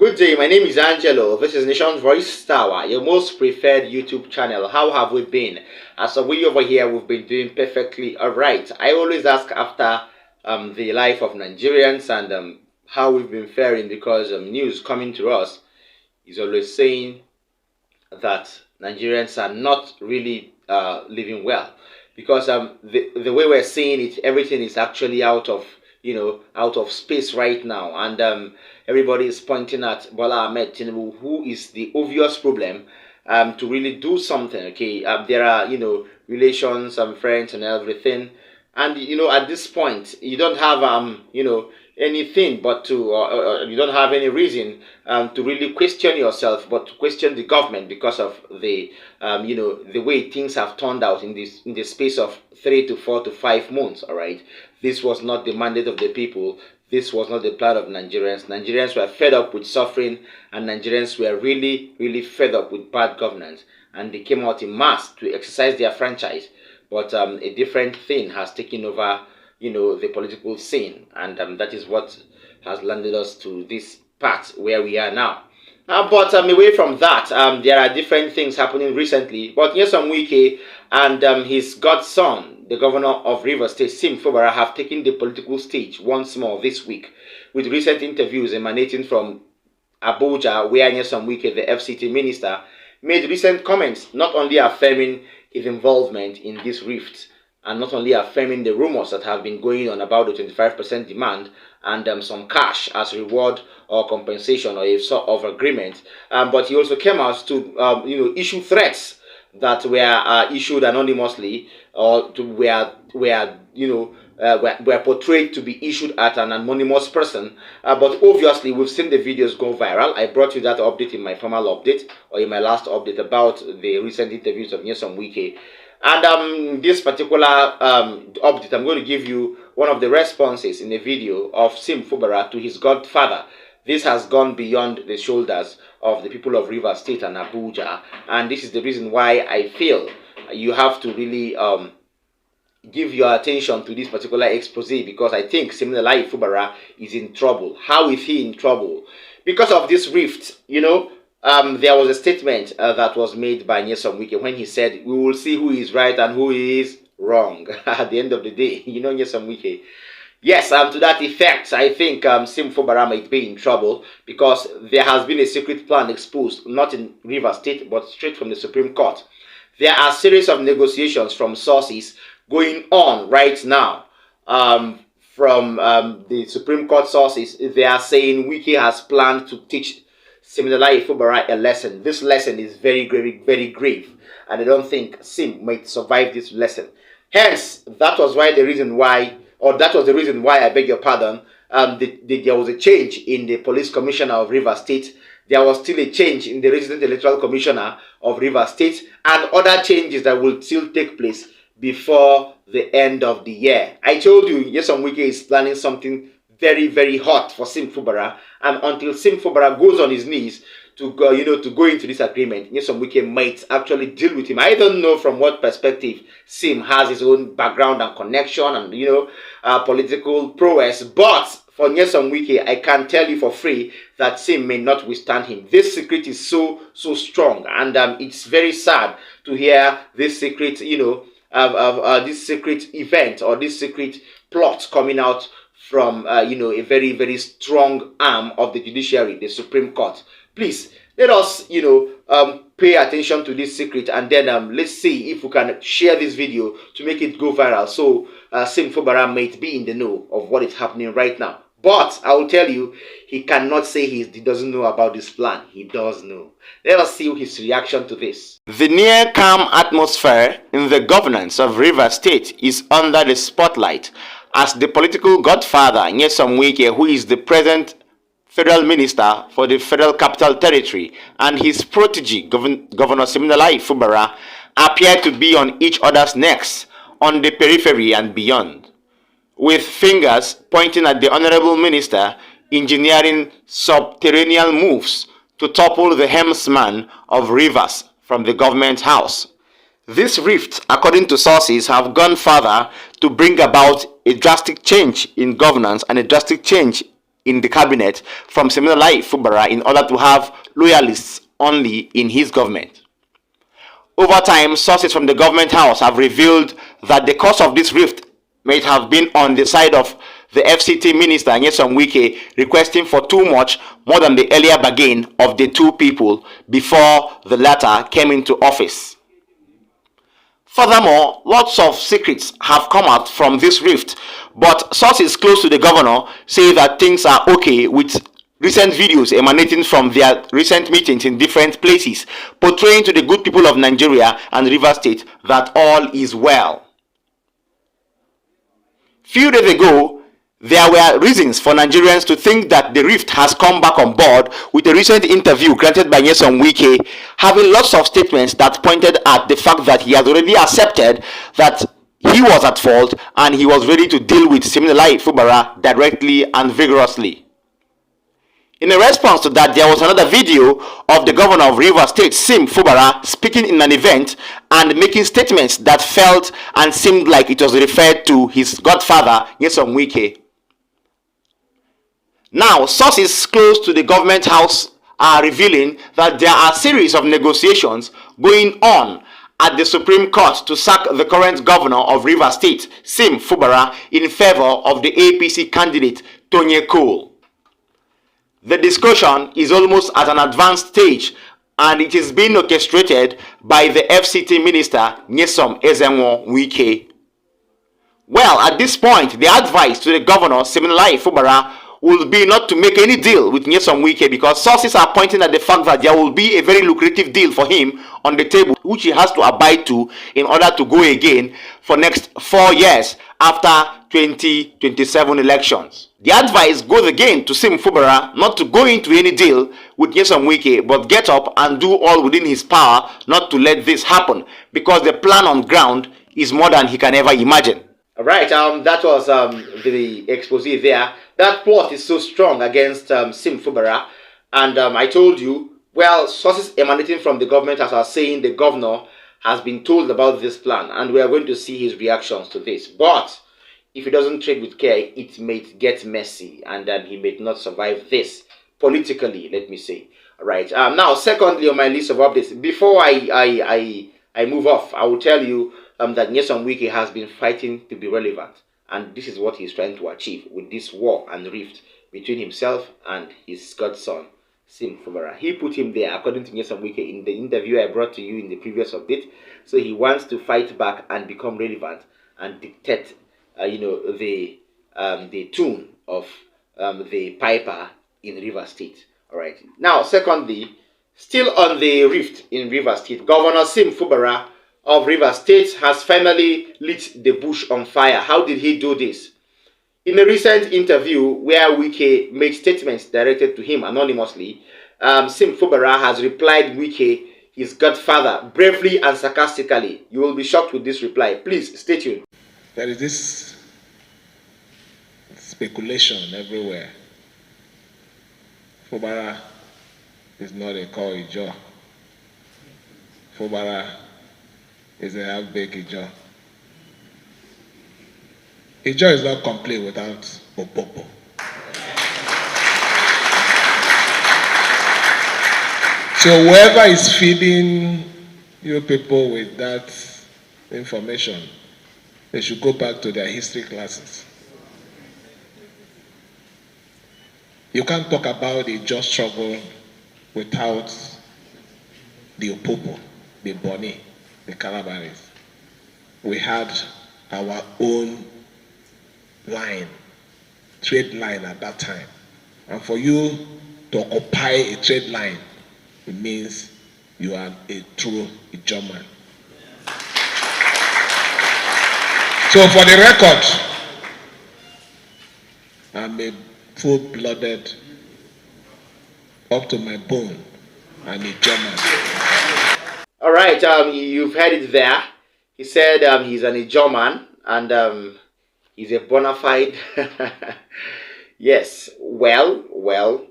Good day, my name is Angelo. This is Nation's Voice Tower, your most preferred YouTube channel. How have we been? As we over here, we've been doing perfectly alright. I always ask after the life of Nigerians and how we've been faring, because news coming to us is always saying that Nigerians are not really living well, because the way we're seeing it, everything is actually out of space right now, and everybody is pointing at Bola Ahmed Tinubu, who is the obvious problem, to really do something. Okay, there are relations and friends and everything, and at this point you don't have anything but to you don't have any reason to really question yourself, but to question the government, because of the the way things have turned out in the space of 3 to 4 to 5 months. All right, this was not the mandate of the people. This was not the plan of Nigerians. Nigerians were fed up with suffering, and Nigerians were really fed up with bad governance, and they came out in mass to exercise their franchise. But a different thing has taken over the political scene, and that is what has landed us to this part where we are now. But away from that, there are different things happening recently. But Nyesom Wike and his godson, the governor of Rivers State, Nyesom Fubara, have taken the political stage once more this week, with recent interviews emanating from Abuja, where Nyesom Wike, the FCT minister, made recent comments, not only affirming his involvement in this rift, and not only affirming the rumors that have been going on about the 25% demand and some cash as reward or compensation or a sort of agreement, but he also came out to issue threats that were issued anonymously, or were portrayed to be issued at an anonymous person. But obviously we've seen the videos go viral. I brought you that update in my formal update, or in my last update, about the recent interviews of Nyesom Wike. And this particular update, I'm going to give you one of the responses in a video of Nyesom Fubara to his godfather. This has gone beyond the shoulders of the people of Rivers State and Abuja, and this is the reason why I feel you have to really give your attention to this particular expose, because I think similarly Fubara is in trouble. How is he in trouble? Because of this rift, there was a statement that was made by Nyesom Wike when he said, "We will see who is right and who is wrong." At the end of the day, Nyesom Wike. Yes, to that effect, I think Nyesom Fubara might be in trouble, because there has been a secret plan exposed, not in Rivers State, but straight from the Supreme Court. There are a series of negotiations from sources going on right now. From the Supreme Court sources, they are saying Wike has planned to teach similarly Fubara a lesson. This lesson is very grave, and I don't think Sim might survive this lesson. Hence, that was the reason why I beg your pardon, there was a change in the police commissioner of Rivers State. There was still a change in the resident electoral commissioner of Rivers State, and other changes that will still take place before the end of the year. I told you, Nyesom Wike is planning something very hot for Nyesom Fubara, and until Nyesom Fubara goes on his knees to go, to go into this agreement, Nyesom Wike might actually deal with him. I don't know from what perspective Sim has his own background and connection and political prowess, but for Nyesom Wike, I can tell you for free that Sim may not withstand him. This secret is so strong, and it's very sad to hear this secret, this secret event or this secret plot coming out from a very strong arm of the judiciary, the Supreme Court. Please let us pay attention to this secret, and then let's see if we can share this video to make it go viral, so Nyesom Fubara might be in the know of what is happening right now. But I will tell you, he cannot say he doesn't know about this plan. He does know. Let us see his reaction to this. The near calm atmosphere in the governance of Rivers State is under the spotlight, as the political godfather Nyesom Wike, who is the present federal minister for the Federal Capital Territory, and his protege, Governor Siminalayi Fubara, appear to be on each other's necks on the periphery and beyond, with fingers pointing at the honorable minister engineering subterranean moves to topple the helmsman of Rivers from the government house. This rift, according to sources, have gone further to bring about a drastic change in governance and a drastic change in the cabinet from Nyesom Fubara in order to have loyalists only in his government. Over time, sources from the government house have revealed that the cause of this rift might have been on the side of the FCT minister Nyesom Wike requesting for too much more than the earlier bargain of the two people before the latter came into office. Furthermore, lots of secrets have come out from this rift, but sources close to the governor say that things are okay with recent videos emanating from their recent meetings in different places, portraying to the good people of Nigeria and Rivers State that all is well. Few days ago, there were reasons for Nigerians to think that the rift has come back on board with a recent interview granted by Nyesom Wike, having lots of statements that pointed at the fact that he has already accepted that he was at fault and he was ready to deal with Nyesom Fubara directly and vigorously. In a response to that, there was another video of the governor of Rivers State, Nyesom Fubara, speaking in an event and making statements that felt and seemed like it was referred to his godfather, Nyesom Wike. Now, sources close to the government house are revealing that there are a series of negotiations going on at the Supreme Court to sack the current governor of Rivers State, Nyesom Fubara, in favor of the APC candidate, Tony Cole. The discussion is almost at an advanced stage and it is being orchestrated by the FCT minister, Nyesom Wike. Well, at this point, the advice to the governor, Nyesom Fubara, will be not to make any deal with Nyesom Wike because sources are pointing at the fact that there will be a very lucrative deal for him on the table which he has to abide to in order to go again for next 4 years after 2027 elections. The advice goes again to Nyesom Fubara not to go into any deal with Nyesom Wike but get up and do all within his power not to let this happen because the plan on ground is more than he can ever imagine. Alright, that was the expose there. That plot is so strong against Nyesom Fubara, and I told you, well, sources emanating from the government are saying the governor has been told about this plan, and we are going to see his reactions to this. But if he doesn't tread with care, it may get messy, and then he may not survive this politically, let me say. Alright, now, secondly on my list of updates, before I move off, I will tell you that Nyesom Wike has been fighting to be relevant, and this is what he's trying to achieve with this war and rift between himself and his godson, Nyesom Fubara. He put him there, according to Nyesom Wike, in the interview I brought to you in the previous update. So he wants to fight back and become relevant and dictate, the tune of the piper in Rivers State. All right. Now, secondly, still on the rift in Rivers State, Governor Nyesom Fubara of Rivers State has finally lit the bush on fire. How did he do this? In a recent interview where Wike made statements directed to him anonymously, Nyesom Fubara has replied Wike, his godfather, bravely and sarcastically. You will be shocked with this reply. Please, stay tuned. There is this speculation everywhere. Fubara is not a call Ijo. Fubara is a half-baked Ijo. Ijo is not complete without Opopo. So whoever is feeding you people with that information, they should go back to their history classes. You can't talk about the just struggle without the Opopo, the Boni, the Calabaris. We had our own line, trade line at that time. And for you to occupy a trade line, it means you are a true German. So for the record, I'm a full-blooded, up to my bone, I'm a German. All right, you've heard it there. He said he's an Ijoman and he's a bona fide. Yes, well,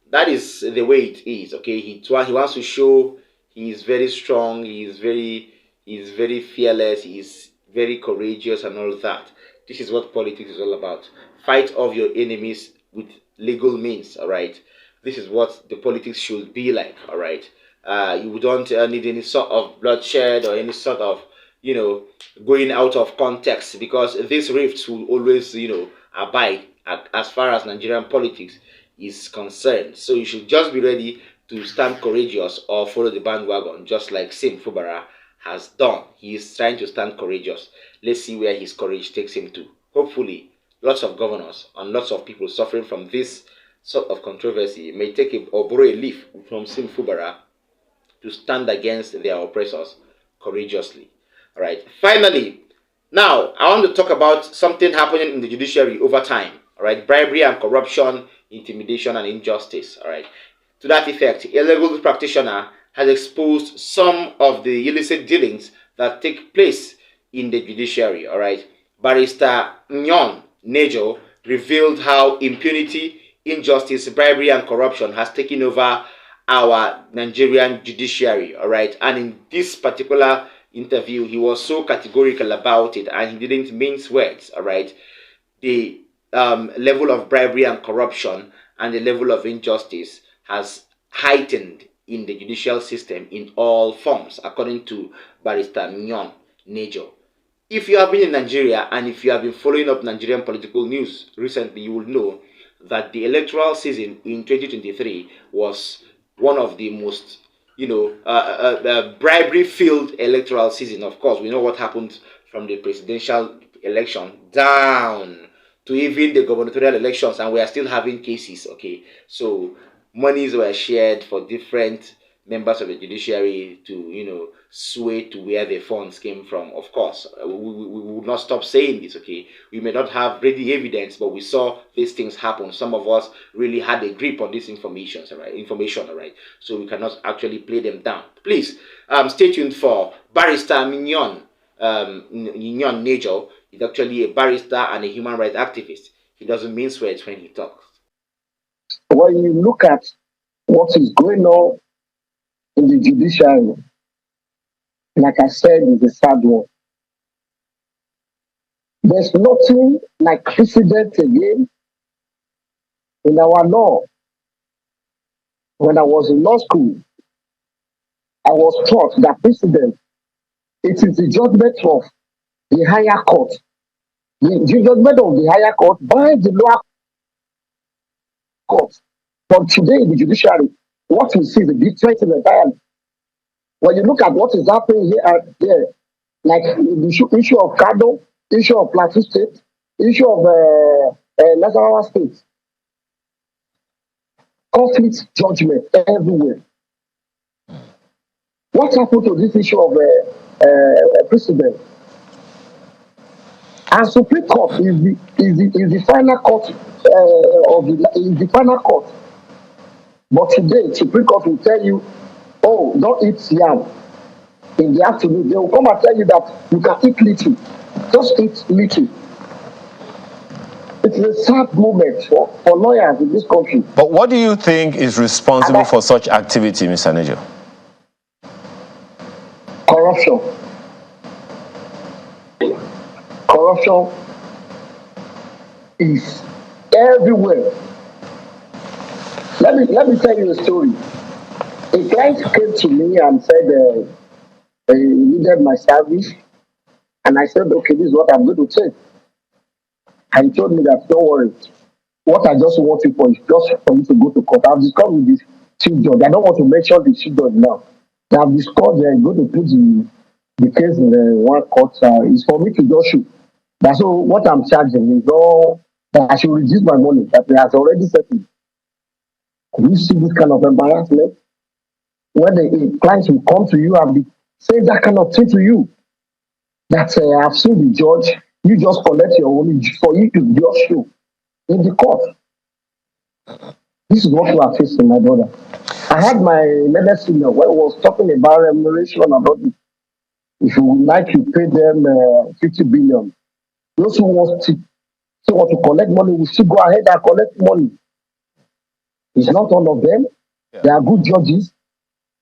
that is the way it is. Okay, he wants to show he is very strong. He is very fearless. He is very courageous and all that. This is what politics is all about. Fight off your enemies with legal means. All right, this is what the politics should be like. All right, you don't need any sort of bloodshed or any sort of going out of context, because these rifts will always abide as far as Nigerian politics is concerned. So you should just be ready to stand courageous or follow the bandwagon, just like Sim Fubara has done. He is trying to stand courageous. Let's see where his courage takes him to. Hopefully, lots of governors and lots of people suffering from this sort of controversy may take or borrow a leaf from Sim Fubara to stand against their oppressors courageously. All right. Finally, now I want to talk about something happening in the judiciary over time. All right, bribery and corruption, intimidation and injustice. All right. To that effect, a legal practitioner has exposed some of the illicit dealings that take place in the judiciary. All right. Barrister Nyesom Wike revealed how impunity, injustice, bribery, and corruption has taken over our Nigerian judiciary. All right. And in this particular interview, he was so categorical about it, and he didn't mince words. All right. The level of bribery and corruption and the level of injustice has heightened in the judicial system in all forms, according to Barrister Nyesom Wike. If you have been in Nigeria and if you have been following up Nigerian political news recently, you will know that the electoral season in 2023 was one of the most, bribery-filled electoral season. Of course, we know what happened from the presidential election down to even the gubernatorial elections, and we are still having cases. Okay, so monies were shared for different members of the judiciary to sway to where the funds came from. Of course, we will not stop saying this. Okay, we may not have ready evidence, but we saw these things happen. Some of us really had a grip on this information. All right, so we cannot actually play them down. Please stay tuned for Barrister Nyesom Wike. He's actually a barrister and a human rights activist. He doesn't mince words when he talks. When you look at what is going on in the judiciary, like I said, is a sad one. There's nothing like precedent again in our law. When I was in law school, I was taught that precedent, it is the judgment of the higher court. The judgment of the higher court by the lower court. But today in the judiciary, what we see is a different entirely. When you look at what is happening here and there, like the issue of Kado, issue of Plateau State, issue of Nasarawa State, conflict judgment everywhere. What happened to this issue of precedent? And Supreme Court is the final court is the final court. But today, Supreme Court will tell you, oh, don't eat yam in the afternoon. They will come and tell you that you can eat little. Just eat little. It's a sad moment for lawyers in this country. But what do you think is responsible for such activity, Mr. Wike? Corruption. Corruption is everywhere. Let me tell you a story. A client came to me and said he needed my service, and I said, okay, this is what I'm going to take. And he told me that, don't worry, what I just want you for is just for you to go to court. I've discussed with this chief judge. I don't want to mention the chief judge now. They have discussed they're going to put the case in one court. It's for me to just shoot. That's all. What I'm charging is all that I should reduce my money that they has already settled. You see this kind of embarrassment when the clients will come to you and be saying that kind of thing to you. That I've seen the judge, you just collect your own for you to just show in the court. This is what we are facing, my brother. I had my medicine when I was talking about remuneration about it. If you would like to pay them 50 billion, those who want to collect money will still go ahead and collect money. It's not all of them. Yeah. They are good judges.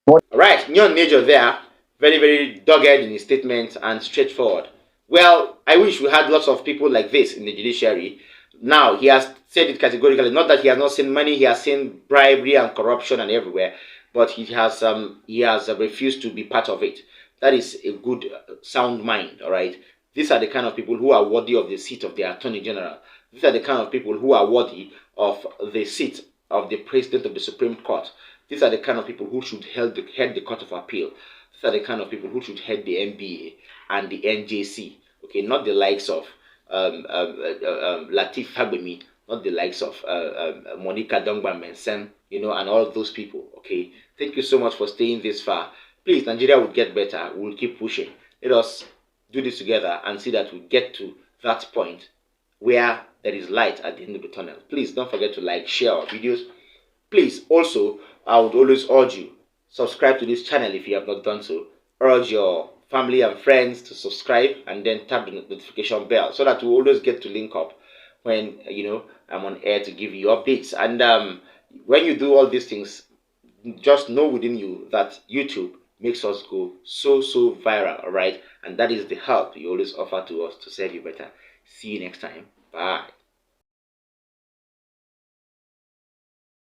But all right, Nyesom Wike there, very, very dogged in his statement and straightforward. Well, I wish we had lots of people like this in the judiciary Now, he has said it categorically, not that he has not seen money, he has seen bribery and corruption and everywhere, but he has refused to be part of it. That is a good, sound mind, all right? These are the kind of people who are worthy of the seat of the Attorney General. These are the kind of people who are worthy of the seat of the President of the Supreme Court. These are the kind of people who should head the Court of Appeal. These are the kind of people who should head the NBA and the NJC. Okay, not the likes of Latif Fagbemi, not the likes of Monica Dongba Mensen, you know, and all of those people. Okay, thank you so much for staying this far. Please, Nigeria will get better. We'll keep pushing. Let us do this together and see that we get to that point where there is light at the end of the tunnel. Please don't forget to like, share our videos. Please, also, I would always urge you, subscribe to this channel if you have not done so. Urge your family and friends to subscribe and then tap the notification bell so that we always get to link up when, you know, I'm on air to give you updates. And when you do all these things, just know within you that YouTube makes us go so viral, all right? And that is the help you always offer to us to serve you better. See you next time. Bye.